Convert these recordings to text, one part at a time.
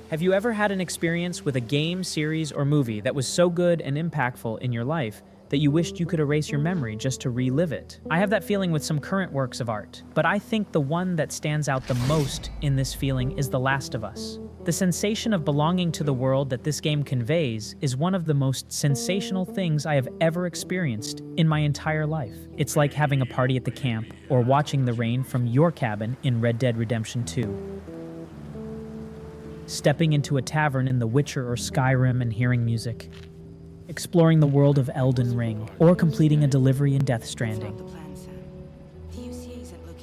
Have you ever had an experience with a game, series, or movie that was so good and impactful in your life that you wished you could erase your memory just to relive it? I have that feeling with some current works of art, but I think the one that stands out the most in this feeling is The Last of Us. The sensation of belonging to the world that this game conveys is one of the most sensational things I have ever experienced in my entire life. It's like having a party at the camp or watching the rain from your cabin in Red Dead Redemption 2. Stepping into a tavern in The Witcher or Skyrim and hearing music. Exploring the world of Elden Ring, or completing a delivery in Death Stranding.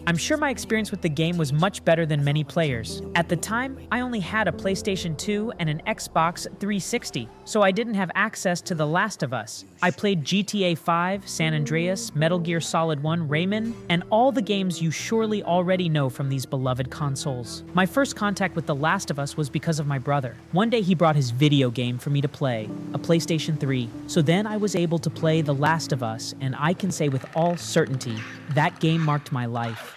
I'm sure my experience with the game was much better than many players. At the time, I only had a PlayStation 2 and an Xbox 360, so I didn't have access to The Last of Us. I played GTA 5, San Andreas, Metal Gear Solid 1, Rayman, and all the games you surely already know from these beloved consoles. My first contact with The Last of Us was because of my brother. One day he brought his video game for me to play, a PlayStation 3, so then I was able to play The Last of Us, and I can say with all certainty, that game marked my life.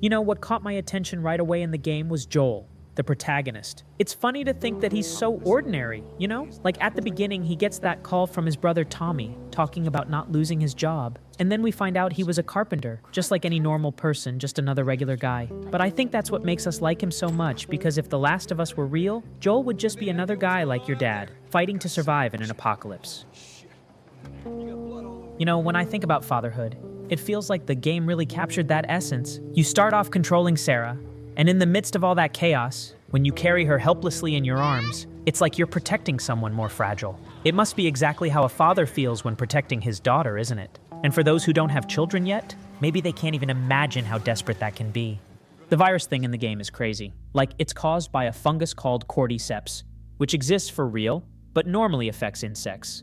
You know, what caught my attention right away in the game was Joel, the protagonist. It's funny to think that he's so ordinary, you know? Like at the beginning, he gets that call from his brother Tommy, talking about not losing his job. And then we find out he was a carpenter, just like any normal person, just another regular guy. But I think that's what makes us like him so much, because if The Last of Us were real, Joel would just be another guy like your dad, fighting to survive in an apocalypse. You know, when I think about fatherhood, it feels like the game really captured that essence. You start off controlling Sarah, and in the midst of all that chaos, when you carry her helplessly in your arms, it's like you're protecting someone more fragile. It must be exactly how a father feels when protecting his daughter, isn't it? And for those who don't have children yet, maybe they can't even imagine how desperate that can be. The virus thing in the game is crazy. Like, it's caused by a fungus called cordyceps, which exists for real, but normally affects insects.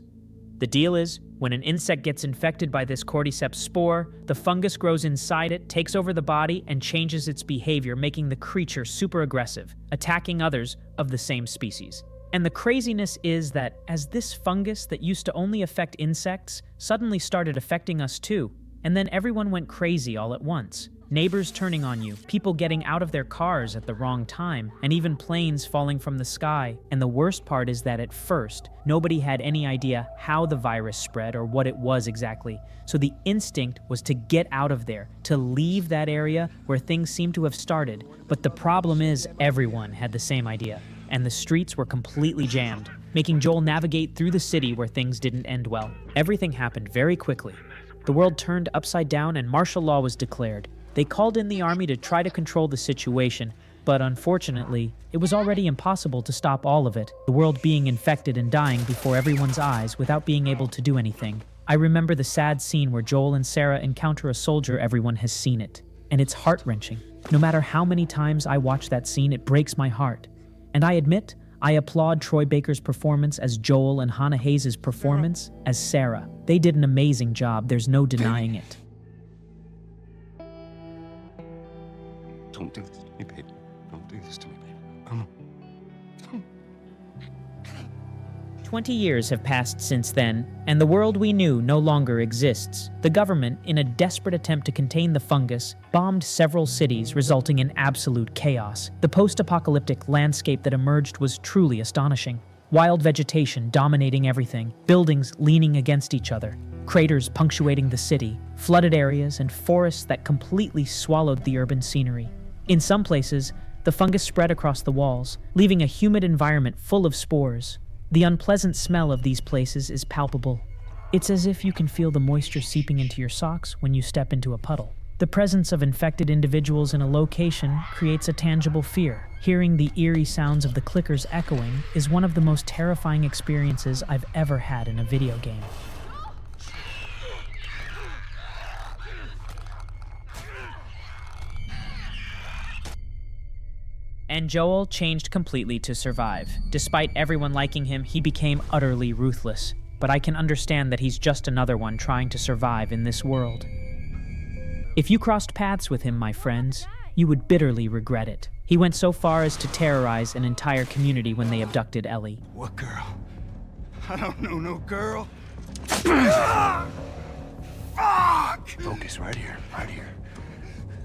The deal is, when an insect gets infected by this cordyceps spore, the fungus grows inside it, takes over the body, and changes its behavior, making the creature super aggressive, attacking others of the same species. And the craziness is that as this fungus that used to only affect insects suddenly started affecting us too, and then everyone went crazy all at once. Neighbors turning on you, people getting out of their cars at the wrong time, and even planes falling from the sky. And the worst part is that at first, nobody had any idea how the virus spread or what it was exactly. So the instinct was to get out of there, to leave that area where things seemed to have started. But the problem is everyone had the same idea, and the streets were completely jammed, making Joel navigate through the city where things didn't end well. Everything happened very quickly. The world turned upside down and martial law was declared. They called in the army to try to control the situation, but unfortunately, it was already impossible to stop all of it, the world being infected and dying before everyone's eyes without being able to do anything. I remember the sad scene where Joel and Sarah encounter a soldier. Everyone has seen it, and it's heart-wrenching. No matter how many times I watch that scene, it breaks my heart. And I admit, I applaud Troy Baker's performance as Joel and Hannah Hayes' performance as Sarah. They did an amazing job, there's no denying it. Don't do this to me, baby. Don't do this to me, baby. Come on. 20 years have passed since then, and the world we knew no longer exists. The government, in a desperate attempt to contain the fungus, bombed several cities, resulting in absolute chaos. The post-apocalyptic landscape that emerged was truly astonishing. Wild vegetation dominating everything, buildings leaning against each other, craters punctuating the city, flooded areas, and forests that completely swallowed the urban scenery. In some places, the fungus spread across the walls, leaving a humid environment full of spores. The unpleasant smell of these places is palpable. It's as if you can feel the moisture seeping into your socks when you step into a puddle. The presence of infected individuals in a location creates a tangible fear. Hearing the eerie sounds of the clickers echoing is one of the most terrifying experiences I've ever had in a video game. And Joel changed completely to survive. Despite everyone liking him, he became utterly ruthless. But I can understand that he's just another one trying to survive in this world. If you crossed paths with him, my friends, you would bitterly regret it. He went so far as to terrorize an entire community when they abducted Ellie. What girl? I don't know no girl. Focus right here, right here.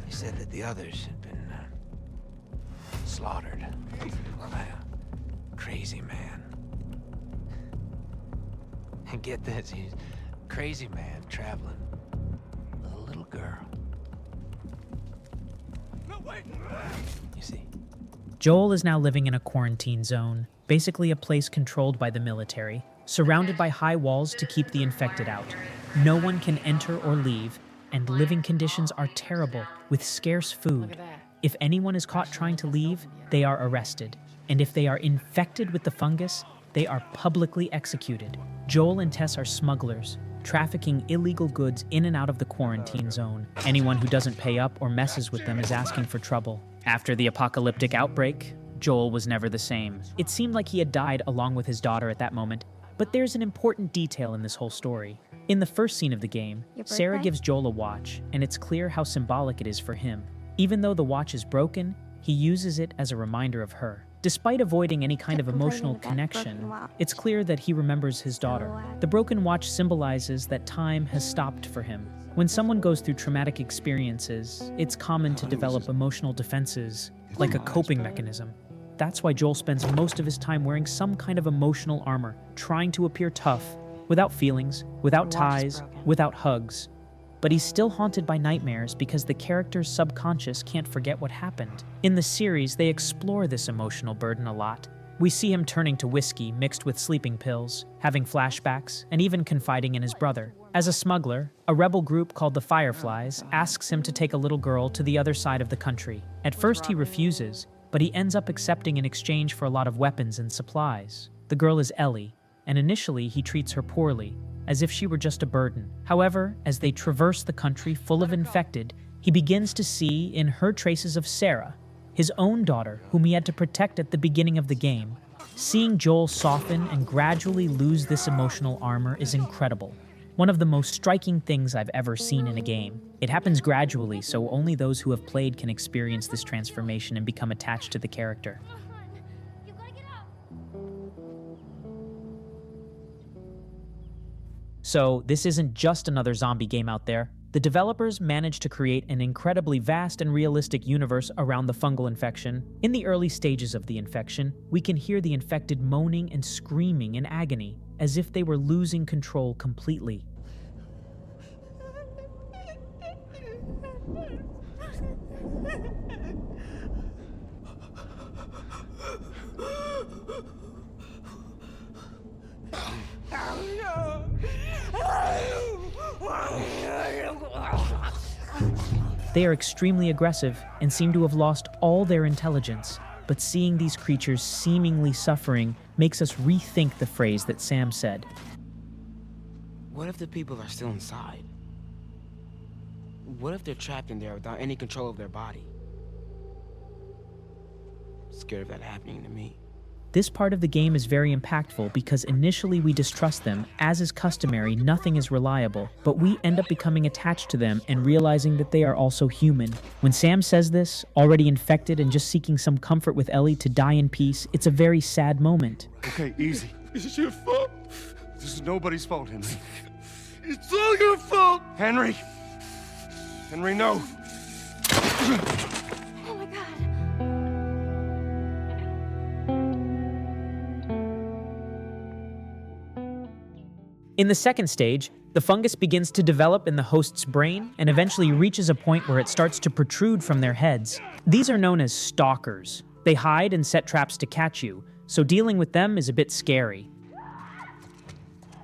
He said that the others had been slaughtered by a crazy man. And get this, he's a crazy man traveling with a little girl. No, wait! You see? Joel is now living in a quarantine zone, basically a place controlled by the military, surrounded by high walls to keep the infected out. No one can enter or leave, and living conditions are terrible, with scarce food. If anyone is caught trying to leave, they are arrested. And if they are infected with the fungus, they are publicly executed. Joel and Tess are smugglers, trafficking illegal goods in and out of the quarantine zone. Anyone who doesn't pay up or messes with them is asking for trouble. After the apocalyptic outbreak, Joel was never the same. It seemed like he had died along with his daughter at that moment, but there's an important detail in this whole story. In the first scene of the game, Sarah gives Joel a watch, and it's clear how symbolic it is for him. Even though the watch is broken, he uses it as a reminder of her. Despite avoiding any kind of emotional connection, it's clear that he remembers his daughter. The broken watch symbolizes that time has stopped for him. When someone goes through traumatic experiences, it's common to develop emotional defenses, like a coping mechanism. That's why Joel spends most of his time wearing some kind of emotional armor, trying to appear tough, without feelings, without ties, without hugs. But he's still haunted by nightmares because the character's subconscious can't forget what happened. In the series, they explore this emotional burden a lot. We see him turning to whiskey mixed with sleeping pills, having flashbacks, and even confiding in his brother. As a smuggler, a rebel group called the Fireflies asks him to take a little girl to the other side of the country. At first he refuses, but he ends up accepting in exchange for a lot of weapons and supplies. The girl is Ellie, and initially he treats her poorly, as if she were just a burden. However, as they traverse the country full of infected, he begins to see in her traces of Sarah, his own daughter, whom he had to protect at the beginning of the game. Seeing Joel soften and gradually lose this emotional armor is incredible. One of the most striking things I've ever seen in a game. It happens gradually, so only those who have played can experience this transformation and become attached to the character. So, this isn't just another zombie game out there. The developers managed to create an incredibly vast and realistic universe around the fungal infection. In the early stages of the infection, we can hear the infected moaning and screaming in agony, as if they were losing control completely. They are extremely aggressive and seem to have lost all their intelligence, but seeing these creatures seemingly suffering makes us rethink the phrase that Sam said. What if the people are still inside? What if they're trapped in there without any control of their body? Scared of that happening to me. This part of the game is very impactful because initially we distrust them. As is customary, nothing is reliable, but we end up becoming attached to them and realizing that they are also human. When Sam says this, already infected and just seeking some comfort with Ellie to die in peace, it's a very sad moment. Okay, easy. This is your fault. This is nobody's fault, Henry. It's all your fault! Henry! Henry, no! Oh my God. In the second stage, the fungus begins to develop in the host's brain and eventually reaches a point where it starts to protrude from their heads. These are known as stalkers. They hide and set traps to catch you, so dealing with them is a bit scary.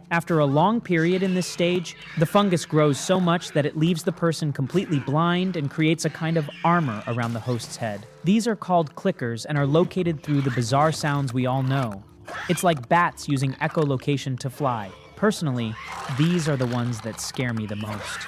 After a long period in this stage, the fungus grows so much that it leaves the person completely blind and creates a kind of armor around the host's head. These are called clickers and are located through the bizarre sounds we all know. It's like bats using echolocation to fly. Personally, these are the ones that scare me the most.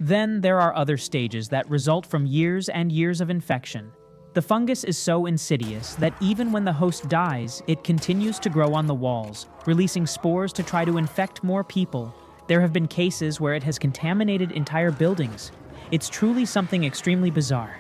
Then there are other stages that result from years and years of infection. The fungus is so insidious that even when the host dies, it continues to grow on the walls, releasing spores to try to infect more people. There have been cases where it has contaminated entire buildings. It's truly something extremely bizarre.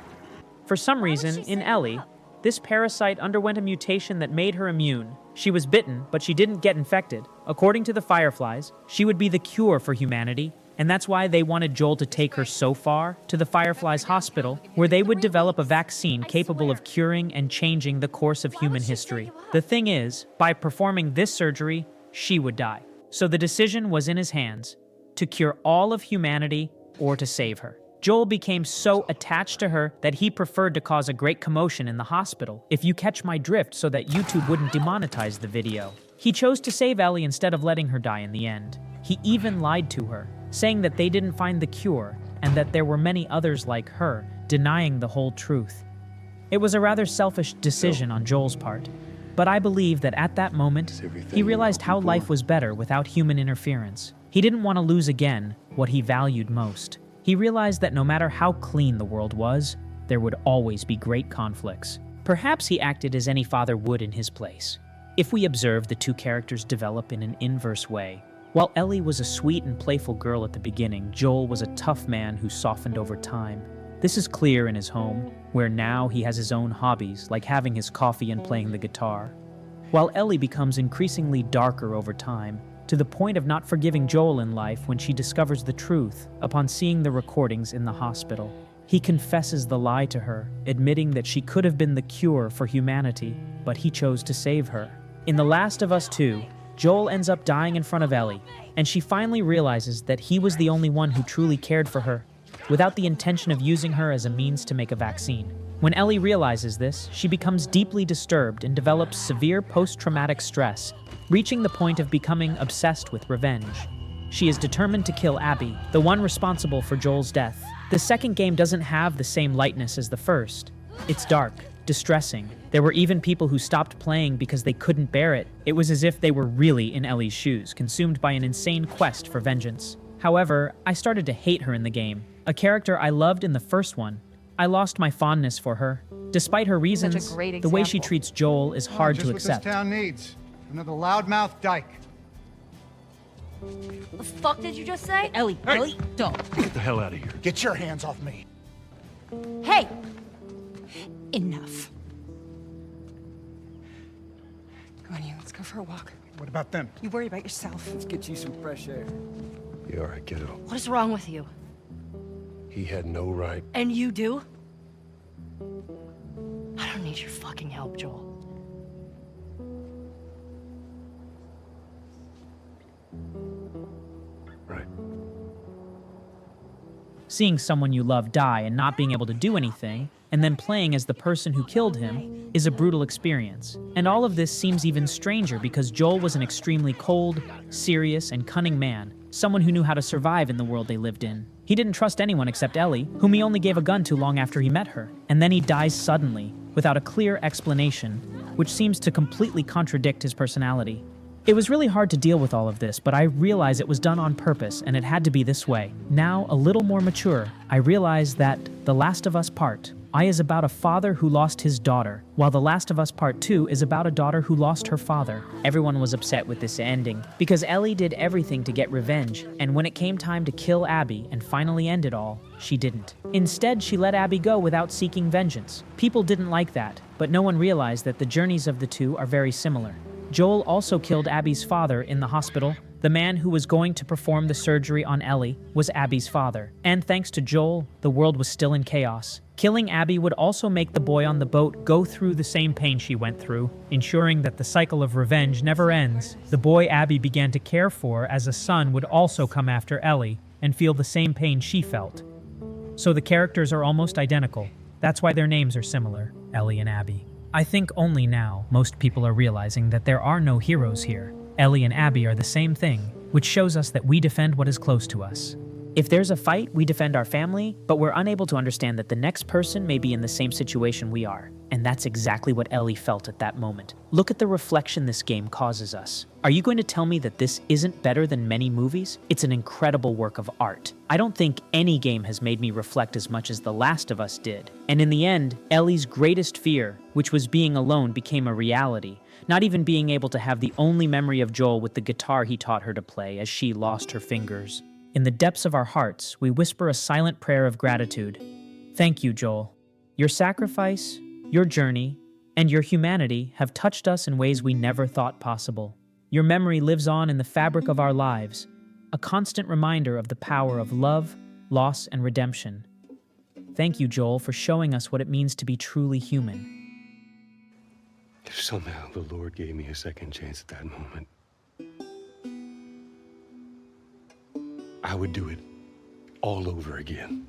For some reason, in Ellie, this parasite underwent a mutation that made her immune. She was bitten, but she didn't get infected. According to the Fireflies, she would be the cure for humanity, and that's why they wanted Joel to take her so far to the Fireflies hospital, where they would develop a vaccine capable of curing and changing the course of human history. The thing is, by performing this surgery, she would die. So the decision was in his hands, to cure all of humanity or to save her. Joel became so attached to her that he preferred to cause a great commotion in the hospital, if you catch my drift, so that YouTube wouldn't demonetize the video. He chose to save Ellie instead of letting her die in the end. He even lied to her, saying that they didn't find the cure and that there were many others like her, denying the whole truth. It was a rather selfish decision on Joel's part, but I believe that at that moment, he realized how life was better without human interference. He didn't want to lose again what he valued most. He realized that no matter how clean the world was, there would always be great conflicts. Perhaps he acted as any father would in his place. If we observe the two characters develop in an inverse way, while Ellie was a sweet and playful girl at the beginning, Joel was a tough man who softened over time. This is clear in his home, where now he has his own hobbies, like having his coffee and playing the guitar. While Ellie becomes increasingly darker over time, to the point of not forgiving Joel in life when she discovers the truth upon seeing the recordings in the hospital. He confesses the lie to her, admitting that she could have been the cure for humanity, but he chose to save her. In The Last of Us 2, Joel ends up dying in front of Ellie, and she finally realizes that he was the only one who truly cared for her, without the intention of using her as a means to make a vaccine. When Ellie realizes this, she becomes deeply disturbed and develops severe post-traumatic stress, reaching the point of becoming obsessed with revenge. She is determined to kill Abby, the one responsible for Joel's death. The second game doesn't have the same lightness as the first. It's dark, distressing. There were even people who stopped playing because they couldn't bear it. It was as if they were really in Ellie's shoes, consumed by an insane quest for vengeance. However, I started to hate her in the game, a character I loved in the first one. I lost my fondness for her. Despite her reasons, the way she treats Joel is hard to accept. Just what this town needs. Another loudmouth dyke. The fuck did you just say? Ellie, Hey! Ellie, don't. Get the hell out of here. Get your hands off me. Hey! Enough. Come on, Ian, let's go for a walk. What about them? You worry about yourself. Let's get you some fresh air. You all right, kiddo? What is wrong with you? He had no right. And you do? I don't need your fucking help, Joel. Right. Seeing someone you love die and not being able to do anything, and then playing as the person who killed him, is a brutal experience. And all of this seems even stranger because Joel was an extremely cold, serious, and cunning man, someone who knew how to survive in the world they lived in. He didn't trust anyone except Ellie, whom he only gave a gun to long after he met her. And then he dies suddenly, without a clear explanation, which seems to completely contradict his personality. It was really hard to deal with all of this, but I realized it was done on purpose and it had to be this way. Now, a little more mature, I realized that The Last of Us Part I is about a father who lost his daughter, while The Last of Us Part 2 is about a daughter who lost her father. Everyone was upset with this ending, because Ellie did everything to get revenge, and when it came time to kill Abby and finally end it all, she didn't. Instead, she let Abby go without seeking vengeance. People didn't like that, but no one realized that the journeys of the two are very similar. Joel also killed Abby's father in the hospital. The man who was going to perform the surgery on Ellie was Abby's father. And thanks to Joel, the world was still in chaos. Killing Abby would also make the boy on the boat go through the same pain she went through, ensuring that the cycle of revenge never ends. The boy Abby began to care for as a son would also come after Ellie and feel the same pain she felt. So the characters are almost identical. That's why their names are similar, Ellie and Abby. I think only now most people are realizing that there are no heroes here. Ellie and Abby are the same thing, which shows us that we defend what is close to us. If there's a fight, we defend our family, but we're unable to understand that the next person may be in the same situation we are. And that's exactly what Ellie felt at that moment. Look at the reflection this game causes us. Are you going to tell me that this isn't better than many movies? It's an incredible work of art. I don't think any game has made me reflect as much as The Last of Us did. And in the end, Ellie's greatest fear, which was being alone, became a reality. Not even being able to have the only memory of Joel with the guitar he taught her to play as she lost her fingers. In the depths of our hearts, we whisper a silent prayer of gratitude. Thank you, Joel. Your sacrifice, your journey, and your humanity have touched us in ways we never thought possible. Your memory lives on in the fabric of our lives, a constant reminder of the power of love, loss, and redemption. Thank you, Joel, for showing us what it means to be truly human. If somehow the Lord gave me a second chance at that moment, I would do it all over again.